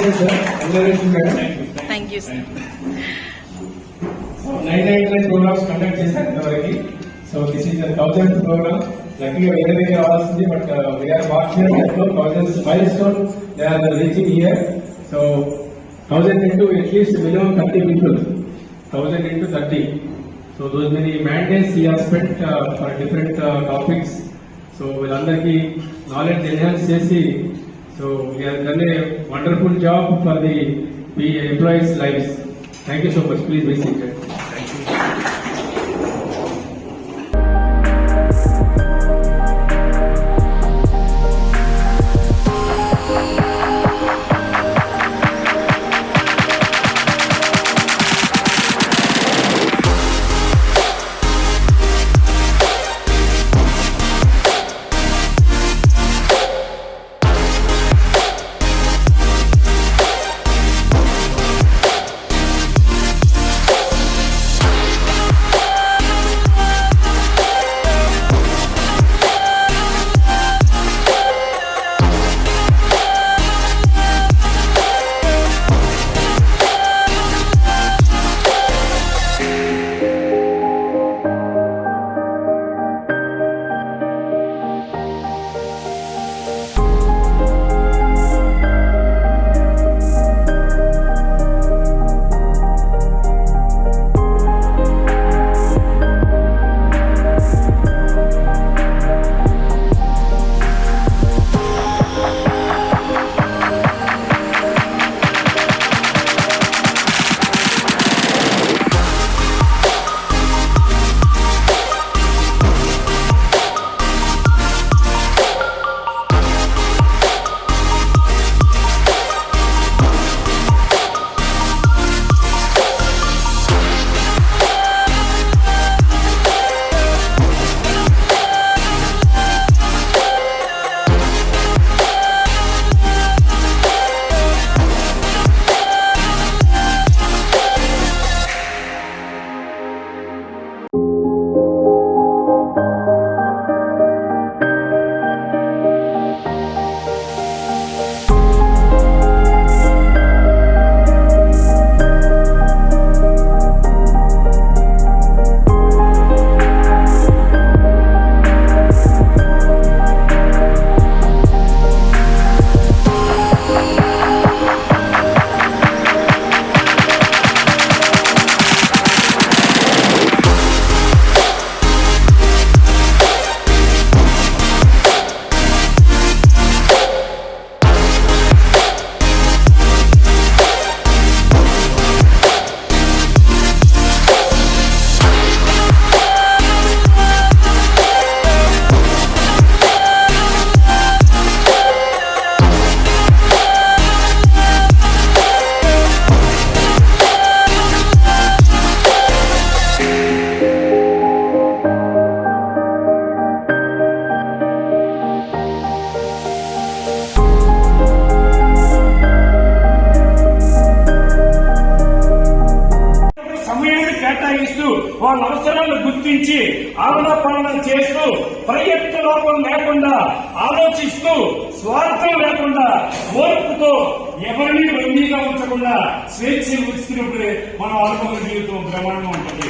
Congratulations, sir. Congratulations, madam. Thank you, sir. So 999 programs conduct చేశారు ఇంతవరకు. So this is the 1000th program. Luckily, we are all but we are fortunate that 1000th milestone they are reaching here. So 1000 into at least minimum 30 people. 1000 into 30. So those many mandates he has spent for different topics. So వీళ్ళందరికీ knowledge enhance చేసి so we have done a wonderful job for the employees' lives. Thank you so much. Please be seated. Thank you. వాళ్ళ అవసరాలను గుర్తించి ఆలన చేస్తూ ప్రయత్న లోపం లేకుండా ఆలోచిస్తూ స్వార్థం లేకుండా ఓర్పుతో ఎవరిని బందీగా ఉంచకుండా స్వేచ్ఛ ఇచ్చినప్పుడే మన ఆత్మ జీవితం బ్రహ్మాండంగా ఉంటుంది.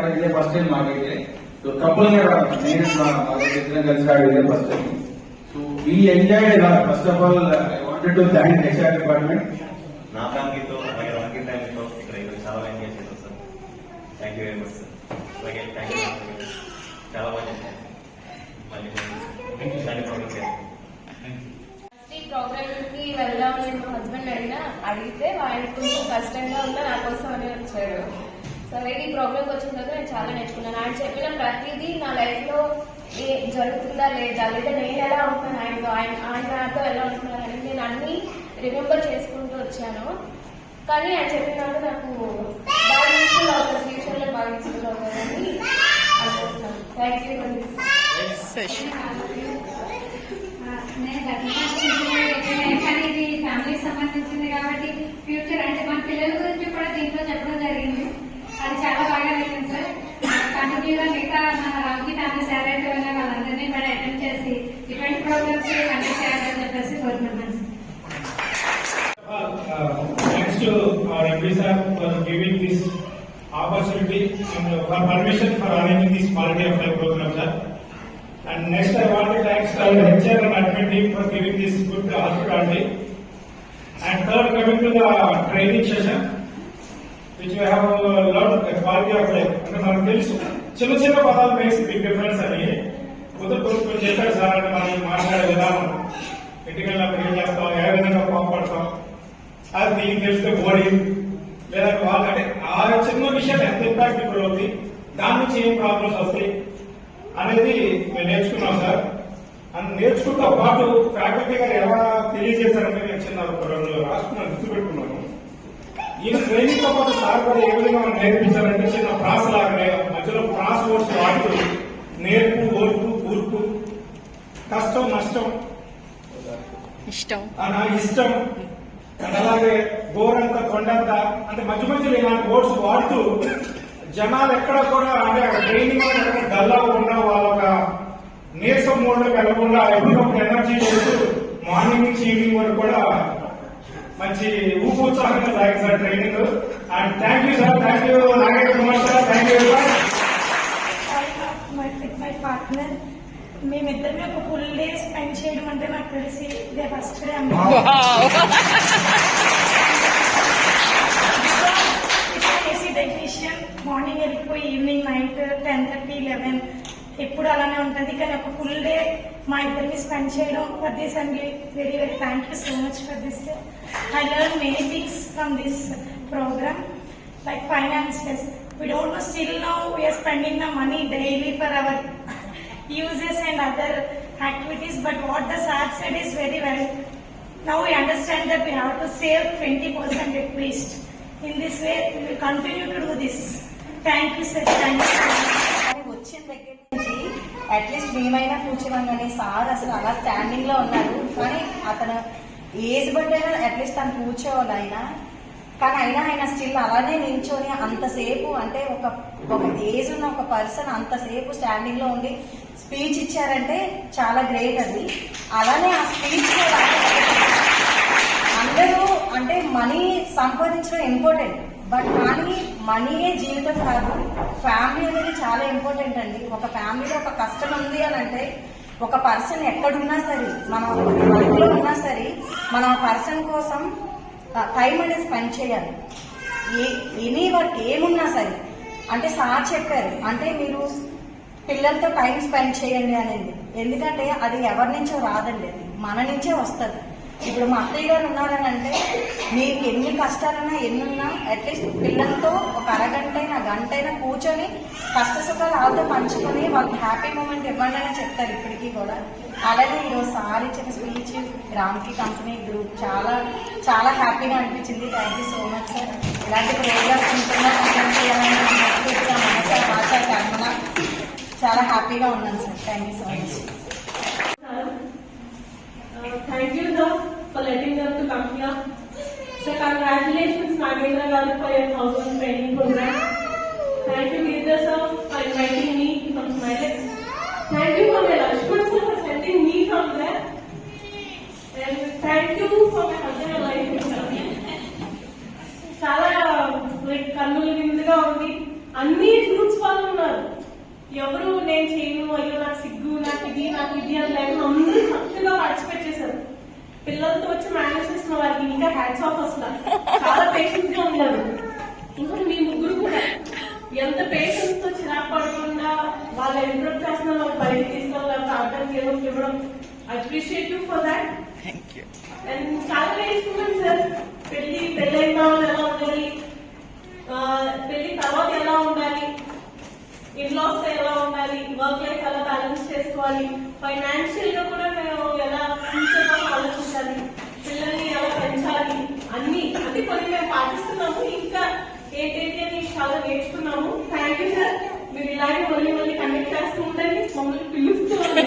రావడం ఇదే ఫస్ట్ టైం మాకైతే. సో కపుల్ గా రావడం నేను ఇద్దరం కలిసి రావడం ఇదే first time. So we enjoy. First of all I wanted to thank HR department. నా ఫ్యామిలీతో అలాగే రాకెట్ ఫ్యామిలీతో ఇక్కడ చాలా ఎంజాయ్ చేశాను sir. Thank you very much sir. అలాగే థ్యాంక్ యూ చాలా బాగా చేశాను. మళ్ళీ ఈ ప్రోగ్రామ్ కి వెళ్దామని మా హస్బెండ్ అడిగితే ఆయన కొంచెం కష్టంగా ఉందా నా కోసం అని వచ్చాడు. సో ఈ ప్రోగ్రామ్ వచ్చిన తర్వాత నేను చాలా నేర్చుకున్నాను. ఆయన చెప్పిన ప్రతిదీ నా లైఫ్ లో జరుగుతుందా లేదా నేను ఎలా ఉంటున్నాను ఆయనతో, ఆయన నాతో ఎలా ఉంటున్నాను అని నేను అన్ని రిమెంబర్ చేసుకుంటూ వచ్చాను. కానీ ఆయన చెప్పినాక నాకు బాగా యూస్ఫుల్ అవుతుంది, ఫ్యూచర్ లో బాగా యూస్ఫుల్ అవుతుందని అనుకుంటున్నాను. Thank you. కానీ ఇది ఫ్యామిలీకి సంబంధించింది కాబట్టి ఫ్యూచర్ అంటే మన పిల్లల గురించి కూడా దీంట్లో చెప్పడం జరిగింది. అది చాలా బాగా నచ్చింది సార్. కంటిన్యూగా మిగతా మన రామ్కి ఫ్యామిలీ శాలరీ వాళ్ళందరినీ కూడా అటెండ్ చేసి ఇటువంటి ప్రోగ్రామ్స్ కండక్ట్ చేయాలని చెప్పేసి కోరుకుంటున్నాను sir. Thanks to our MD sir for giving this opportunity and for permission for arranging this quality of life program, sir. And next I want to thank our HR and admin team for giving this good hospitality. And third, coming to the training session, which we have learned the quality of life. అంటే మనకు తెలుసు చిన్న చిన్న పదాలు makes big difference అని కొంచెం చెప్పారు sir. అంటే మనం మాట్లాడే విధానం, ఇంటికెళ్ళినప్పుడు ఏం చేస్తాం, ఏ విధంగా కోపడతాం, అది దీనికి తెలిస్తే బోడీ లేదా వాళ్ళు అంటే ఆ చిన్న విషయం ఎంత ఇంపాక్ట్ ఇప్పుడు అవుతుంది, దాని నుంచి ఏం ప్రాబ్లమ్స్ వస్తాయి అనేది మేము నేర్చుకున్నాం సార్. అని నేర్చుకుంటూ పాటు ఫ్యాకల్టీ గారు ఎలా తెలియజేశారంటే నేను చిన్న రాసుకున్నాను, గుర్తుపెట్టుకున్నాను. ఈయన ట్రైనింగ్ తో పాటు సార్ కూడా ఏ విధంగా మనం నేర్పించారంటే చిన్న ప్రాస్ లాగానే మధ్యలో క్రాస్ వర్డ్స్ వాడుతూ నేర్పు, ఓర్పు, కూర్పు, కష్టం, నష్టం, ఇష్టం, అలాగే గోరంత, కొండంత అంటే మధ్య మధ్యలో ఇలాంటి వర్డ్స్ వాడుతూ జనాలు ఎక్కడ కూడా అంటే ట్రైనింగ్ ఎక్కడ డల్లా ఉన్న వాళ్ళ ఒక నీరసం మోడ్ లోకి వెళ్ళకుండా ఎప్పటికప్పుడు ఎనర్జీ చేస్తూ మార్నింగ్ నుంచి ఈవినింగ్ వరకు కూడా మంచి ఉత్సాహంగా సాగింది sir training. And thank you sir. Thank you Nagendra Kumar sir. Thank you my partner. మేమిద్దరిని ఒక ఫుల్ డే స్పెండ్ చేయడం అంటే నాకు తెలిసి ఇదే first day AC technician. Morning వెళ్ళిపోయి ఈవినింగ్ నైట్ 10:30, 11 ఎప్పుడు అలానే ఉంటుంది. కానీ ఒక ఫుల్ డే మా ఇద్దరిని స్పెండ్ చేయడం for this and very very thank you so much for this. I learn many things from this program like finances. We don't know, still now we are spending the money daily for our uses and other activities, but what the sir said is very well. Now we understand that we have to save 20% at least. In this way we will continue to do this. Thank you sir. Thank you. వచ్చిన దగ్గర నుంచి at least మేమైనా కూర్చోమని sir అసలు అలా standing లో ఉన్నారు. కానీ అతను ఏజ్ బట్టి అయినా అట్లీస్ట్ తను కూర్చోవాలి అయినా, కానీ ఆయన స్టిల్ అలానే నిల్చొని అంతసేపు అంటే ఒక ఏజ్ ఉన్న ఒక పర్సన్ అంతసేపు స్టాండింగ్ లో ఉండి స్పీచ్ ఇచ్చారంటే చాలా గ్రేట్ అది. అలానే ఆ స్పీచ్ అందరూ అంటే మనీ సంపాదించడం ఇంపార్టెంట్, బట్ కానీ మనీయే జీవితం కాదు, ఫ్యామిలీ అనేది చాలా ఇంపార్టెంట్ అండి. ఒక ఫ్యామిలీలో ఒక కష్టం ఉంది అని అంటే ఒక పర్సన్ ఎక్కడున్నా సరే, మనం వర్క్లో ఉన్నా సరే, మనం ఆ పర్సన్ కోసం టైం అనేది స్పెండ్ చేయాలి. ఎనీ వర్క్ ఏమున్నా సరే. అంటే సార్ చెప్పారు అంటే మీరు పిల్లలతో టైం స్పెండ్ చేయండి అనేది. ఎందుకంటే అది ఎవరి నుంచో రాదండి, అది మన నుంచే వస్తుంది. ఇప్పుడు మా అత్తయ్య గారు ఉన్నారని అంటే మీకు ఎన్ని కష్టాలన్నా ఎన్నున్నా అట్లీస్ట్ పిల్లలతో ఒక అరగంటైనా గంటైనా కూర్చొని కష్ట సుఖాలు వాళ్ళతో పంచుకొని వాళ్ళకి హ్యాపీ మూమెంట్ ఇవ్వండి అని చెప్తారు ఇప్పటికీ కూడా. అలాగే ఈరోజు సార్ ఇచ్చిన స్పీచ్ రామ్కి కంపెనీ గ్రూప్ చాలా చాలా హ్యాపీగా అనిపించింది. Thank you so much sir. ఇలాంటి ప్రోగ్రామ్స్ ఉంటున్నా కంటెంట్ చేయాలని మనసా భాష కర్మన చాలా హ్యాపీగా ఉన్నాను sir. Thank you so much. Thank you sir for letting us to come here. So congratulations Nagendra garu for your 1000 training program. Thank you Girdhar sir for inviting me from Smilex. Thank you for my Lakshman sir for sending me from there. And thank you for my husband and wife. చాలా like కన్నుల విందుగా ఉంది. అన్ని groups వాళ్ళు ఉన్నారు. ఎవరు నేను చేయను, అయ్యో నాకు సిగ్గు, నాకు ఇది అని లేదు, అందరూ చక్కగా పార్టిసిపేట్ చేశారు. పిల్లలతో వచ్చి మేనేజ్ చేసిన వారికి ఇంకా హ్యాట్స్ ఆఫ్. అసలు చాలా పేషెన్స్ గా ఉన్నారు. ఇంకా మీ ముగ్గురు కూడా ఎంత పేషెన్స్ తో చిరాకు పడకుండా వాళ్ళు ఇంప్రూవ్ చేస్తున్న వాళ్ళు బయటకు తీసుకెళ్ళాలి, ఆడడానికి ఏదో ఇవ్వడం. Appreciate you for that. And చాలా నేర్చుకున్నాను సార్. పెళ్ళైన వాళ్ళు ఎలా ఉండాలి, పెళ్లి తర్వాత ఎలా ఉండాలి, ఇన్లాస్ ఎలా ఉండాలి, వర్క్ లైఫ్ ఎలా బ్యాలెన్స్ చేసుకోవాలి, ఫైనాన్షియల్ గా కూడా మేము ఎలా ఫ్యూచర్ లో ఆలోచించాలి, పిల్లల్ని ఎలా పెంచాలి, అన్ని కొన్ని మేము పాటిస్తున్నాము. ఇంకా ఏంటంటే అని చాలా నేర్చుకున్నాము. Thank you sir. మీరు ఇలాగే మళ్ళీ కండక్ట్ చేస్తూ ఉండండి, మమ్మల్ని పిలుస్తూ ఉండండి.